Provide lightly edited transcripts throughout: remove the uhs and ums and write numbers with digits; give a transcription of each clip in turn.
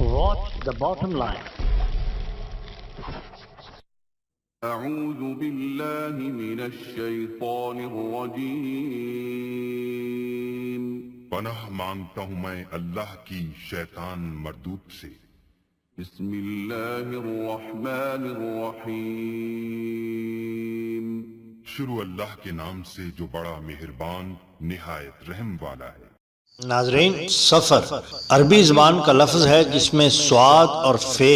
Watch the bottom line. أعوذ بالله من الشیطان الرجیم پناہ مانگتا ہوں میں اللہ کی شیطان مردود سے۔ بسم اللہ الرحمن الرحیم شروع اللہ کے نام سے جو بڑا مہربان نہایت رحم والا ہے۔ ناظرین، سفر عربی زبان کا لفظ ہے جس میں صاد اور فے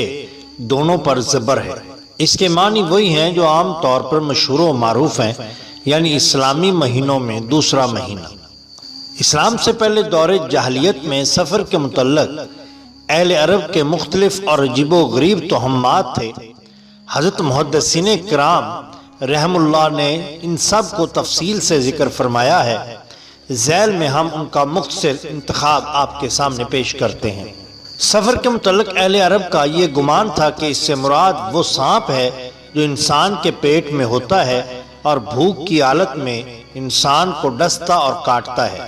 دونوں پر زبر ہے۔ اس کے معنی وہی ہیں جو عام طور پر مشہور و معروف ہیں، یعنی اسلامی مہینوں میں دوسرا مہینہ۔ اسلام سے پہلے دور جاہلیت میں سفر کے متعلق اہل عرب کے مختلف اور عجیب و غریب توہمات تھے۔ حضرت محدثین کرام رحم اللہ نے ان سب کو تفصیل سے ذکر فرمایا ہے۔ ذیل میں ہم ان کا مختصر انتخاب آپ کے سامنے پیش کرتے ہیں۔ سفر کے متعلق اہل عرب کا یہ گمان تھا کہ اس سے مراد وہ سانپ ہے جو انسان کے پیٹ میں ہوتا ہے اور بھوک کی حالت میں انسان کو ڈستا اور کاٹتا ہے،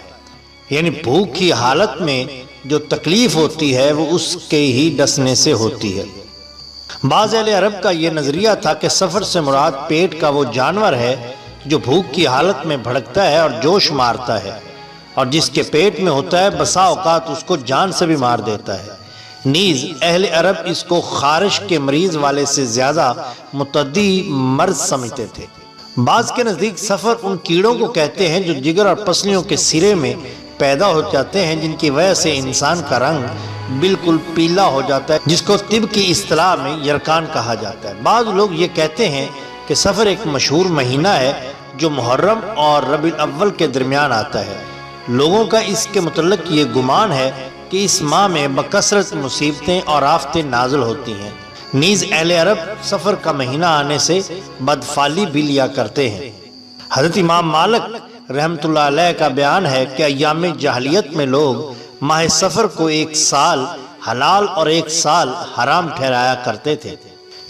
یعنی بھوک کی حالت میں جو تکلیف ہوتی ہے وہ اس کے ہی ڈسنے سے ہوتی ہے۔ بعض اہل عرب کا یہ نظریہ تھا کہ سفر سے مراد پیٹ کا وہ جانور ہے جو بھوک کی حالت میں بھڑکتا ہے اور جوش مارتا ہے، اور جس کے پیٹ میں ہوتا ہے بسا اوقات اس کو جان سے بھی مار دیتا ہے۔ نیز اہل عرب اس کو خارش کے مریض والے سے زیادہ متعدی مرض سمجھتے تھے۔ بعض کے نزدیک سفر ان کیڑوں کو کہتے ہیں جو جگر اور پسلیوں کے سرے میں پیدا ہو جاتے ہیں، جن کی وجہ سے انسان کا رنگ بالکل پیلا ہو جاتا ہے، جس کو طب کی اصطلاح میں یرکان کہا جاتا ہے۔ بعض لوگ یہ کہتے ہیں کہ سفر ایک مشہور مہینہ ہے جو محرم اور ربیع الاول کے درمیان آتا ہے۔ لوگوں کا اس کے متعلق یہ گمان ہے کہ اس ماہ میں بکثرت مصیبتیں اور آفتیں نازل ہوتی ہیں۔ نیز اہل عرب سفر کا مہینہ آنے سے بدفعلی بھی لیا کرتے ہیں۔ حضرت امام مالک رحمۃ اللہ علیہ کا بیان ہے کہ ایام جاہلیت میں لوگ ماہ سفر کو ایک سال حلال اور ایک سال حرام ٹھہرایا کرتے تھے۔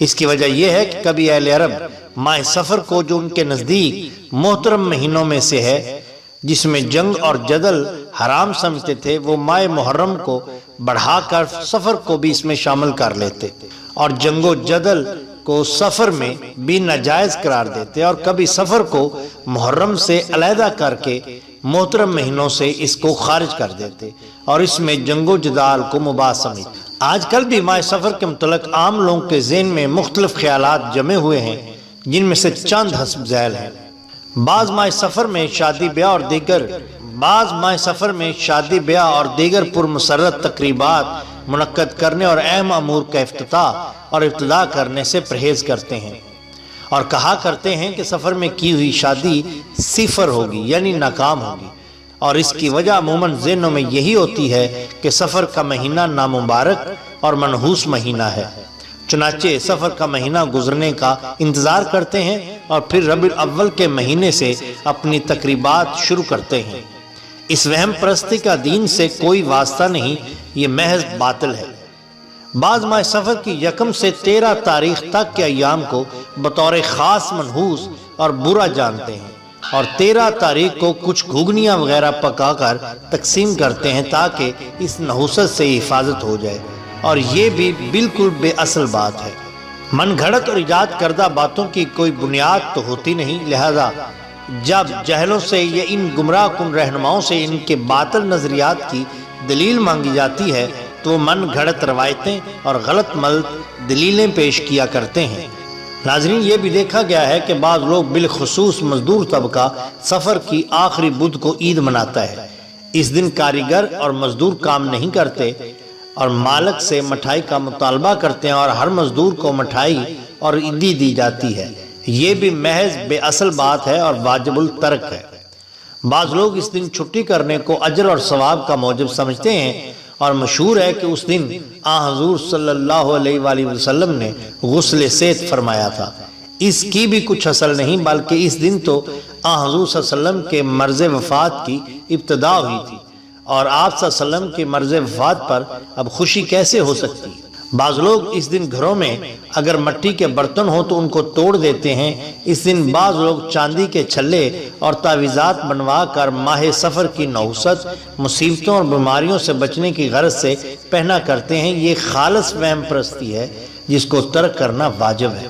اس کی وجہ یہ ہے کہ کبھی اہل عرب ماہ سفر کو جو ان کے نزدیک محترم مہینوں میں سے ہے، جس میں جنگ اور جدل حرام سمجھتے تھے، وہ ماہ محرم کو بڑھا کر سفر کو بھی اس میں شامل کر لیتے اور جنگ و جدل کو سفر میں بھی ناجائز قرار دیتے، اور کبھی سفر کو محرم سے علیحدہ کر کے محترم مہینوں سے اس کو خارج کر دیتے اور اس میں جنگ و جدال کو مباح سمجھتے۔ آج کل بھی ماہ سفر کے متعلق عام لوگوں کے ذہن میں مختلف خیالات جمے ہوئے ہیں، جن میں سے چند حسب ذیل ہیں۔ بعض ماہ سفر میں شادی بیاہ اور دیگر پرمسرت تقریبات منعقد کرنے اور اہم امور کا افتتاح اور ابتدا کرنے سے پرہیز کرتے ہیں، اور کہا کرتے ہیں کہ سفر میں کی ہوئی شادی صفر ہوگی، یعنی ناکام ہوگی، اور اس کی وجہ عموماً ذہنوں میں یہی ہوتی ہے کہ سفر کا مہینہ نامبارک اور منحوس مہینہ ہے۔ چنانچہ سفر کا مہینہ گزرنے کا انتظار کرتے ہیں اور پھر ربیع الاول کے مہینے سے اپنی تقریبات شروع کرتے ہیں۔ اس وہم پرستی کا دین سے کوئی واسطہ نہیں، یہ محض باطل ہے۔ بعض ماہ سفر کی 1 سے 13 تاریخ تک کے ایام کو بطور خاص منحوس اور برا جانتے ہیں، اور 13 تاریخ کو کچھ گھوگنیاں وغیرہ پکا کر تقسیم کرتے ہیں تاکہ اس نحوست سے حفاظت ہو جائے، اور یہ بھی بالکل بے اصل بات ہے۔ من گھڑت اور ایجاد کردہ باتوں کی کوئی بنیاد تو ہوتی نہیں، لہذا جب جہلوں سے یا ان گمراہ کن رہنماؤں سے ان کے باطل نظریات کی دلیل مانگی جاتی ہے تو وہ من گھڑت روایتیں اور غلط ملت دلیلیں پیش کیا کرتے ہیں۔ ناظرین، یہ بھی دیکھا گیا ہے کہ بعض لوگ بالخصوص مزدور طبقہ سفر کی آخری بدھ کو عید مناتا ہے۔ اس دن کاریگر اور مزدور کام نہیں کرتے اور مالک سے مٹھائی کا مطالبہ کرتے ہیں، اور ہر مزدور کو مٹھائی اور عیدی دی جاتی ہے۔ یہ بھی محض بے اصل بات ہے اور واجب الترک ہے۔ بعض لوگ اس دن چھٹی کرنے کو اجر اور ثواب کا موجب سمجھتے ہیں، اور مشہور ہے کہ اس دن حضور صلی اللہ علیہ وآلہ وسلم نے غسل سیت فرمایا تھا۔ اس کی بھی کچھ اصل نہیں، بلکہ اس دن تو حضور صلی اللہ علیہ وسلم کے مرض وفات کی ابتدا ہوئی تھی، اور آپ صلی اللہ علیہ وسلم کے مرض وفات پر اب خوشی کیسے ہو سکتی؟ بعض لوگ اس دن گھروں میں اگر مٹی کے برتن ہو تو ان کو توڑ دیتے ہیں۔ اس دن بعض لوگ چاندی کے چھلے اور تعویذات بنوا کر ماہ سفر کی نحوست، مصیبتوں اور بیماریوں سے بچنے کی غرض سے پہنا کرتے ہیں۔ یہ خالص وہم پرستی ہے جس کو ترک کرنا واجب ہے۔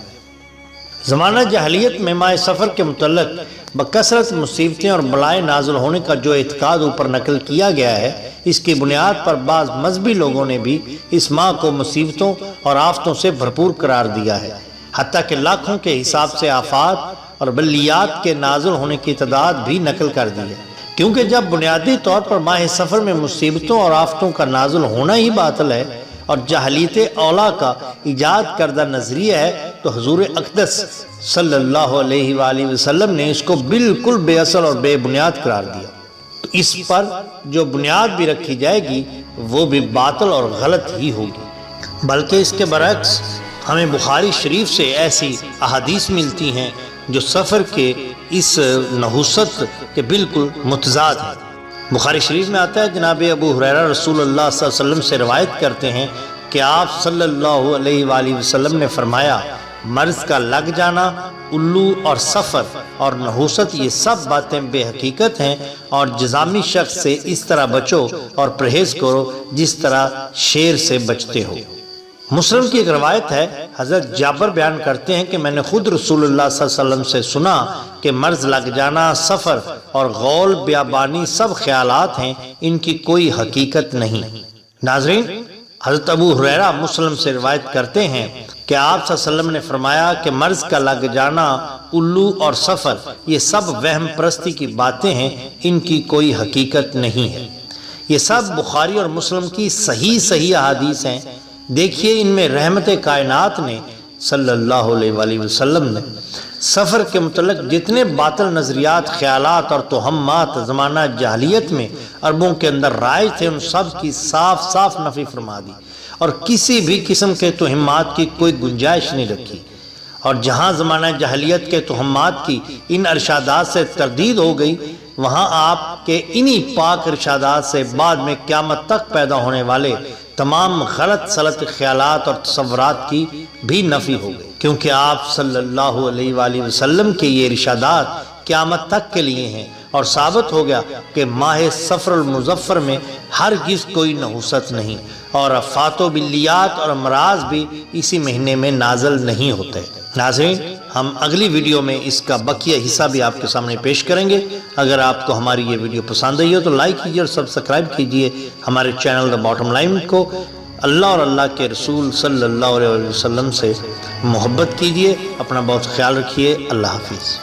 زمانہ جاہلیت میں ماہ سفر کے متعلق بکثرت مصیبتیں اور بلائیں نازل ہونے کا جو اعتقاد اوپر نقل کیا گیا ہے، اس کی بنیاد پر بعض مذہبی لوگوں نے بھی اس ماہ کو مصیبتوں اور آفتوں سے بھرپور قرار دیا ہے، حتیٰ کہ لاکھوں کے حساب سے آفات اور بلیات کے نازل ہونے کی تعداد بھی نقل کر دی ہے۔ کیونکہ جب بنیادی طور پر ماہ سفر میں مصیبتوں اور آفتوں کا نازل ہونا ہی باطل ہے اور جاہلیت اولا کا ایجاد کردہ نظریہ ہے، تو حضور اقدس صلی اللہ علیہ وآلہ وسلم نے اس کو بالکل بے اصل اور بے بنیاد قرار دیا۔ تو اس پر جو بنیاد بھی رکھی جائے گی وہ بھی باطل اور غلط ہی ہوگی۔ بلکہ اس کے برعکس ہمیں بخاری شریف سے ایسی احادیث ملتی ہیں جو سفر کے اس نحوست کے بالکل متضاد ہیں۔ بخاری شریف میں آتا ہے، جناب ابو ہریرہ رسول اللہ صلی اللہ علیہ وسلم سے روایت کرتے ہیں کہ آپ صلی اللہ علیہ وآلہ وسلم نے فرمایا، مرض کا لگ جانا، الو اور سفر اور نحوست، یہ سب باتیں بے حقیقت ہیں اور جزامی شخص سے اس طرح بچو اور پرہیز کرو جس طرح شیر سے بچتے ہو۔ مسلم کی ایک روایت ہے، حضرت جابر بیان کرتے ہیں کہ میں نے خود رسول اللہ صلی اللہ علیہ وسلم سے سنا کہ مرض لگ جانا، سفر اور غول بیابانی سب خیالات ہیں، ان کی کوئی حقیقت نہیں۔ ناظرین، حضرت ابو ہریرہ مسلم سے روایت کرتے ہیں کہ آپ صلی اللہ علیہ وسلم نے فرمایا کہ مرض کا لگ جانا، الو اور سفر، یہ سب وہم پرستی کی باتیں ہیں، ان کی کوئی حقیقت نہیں ہے۔ یہ سب بخاری اور مسلم کی صحیح احادیث ہیں۔ دیکھیے، ان میں رحمت کائنات نے صلی اللہ علیہ وآلہ وسلم نے سفر کے متعلق جتنے باطل نظریات، خیالات اور توہمات زمانہ جاہلیت میں عربوں کے اندر رائج تھے، ان سب کی صاف نفی فرما دی اور کسی بھی قسم کے توہمات کی کوئی گنجائش نہیں رکھی۔ اور جہاں زمانہ جاہلیت کے توہمات کی ان ارشادات سے تردید ہو گئی، وہاں آپ کے انہی پاک ارشادات سے بعد میں قیامت تک پیدا ہونے والے تمام غلط سلط خیالات اور تصورات کی بھی نفی ہو گئی، کیونکہ آپ صلی اللہ علیہ وآلہ وسلم کے یہ ارشادات قیامت تک کے لیے ہیں، اور ثابت ہو گیا کہ ماہ سفر المظفر میں ہرگز کوئی نحوست نہیں، اور آفات و بلیات اور امراض بھی اسی مہینے میں نازل نہیں ہوتے۔ ناظرین، ہم اگلی ویڈیو میں اس کا بقیہ حصہ بھی آپ کے سامنے پیش کریں گے۔ اگر آپ کو ہماری یہ ویڈیو پسند آئی ہو تو لائک کیجیے اور سبسکرائب کیجیے ہمارے چینل دا باٹم لائن کو۔ اللہ اور اللہ کے رسول صلی اللہ علیہ وسلم سے محبت کیجیے۔ اپنا بہت خیال رکھیے۔ اللہ حافظ۔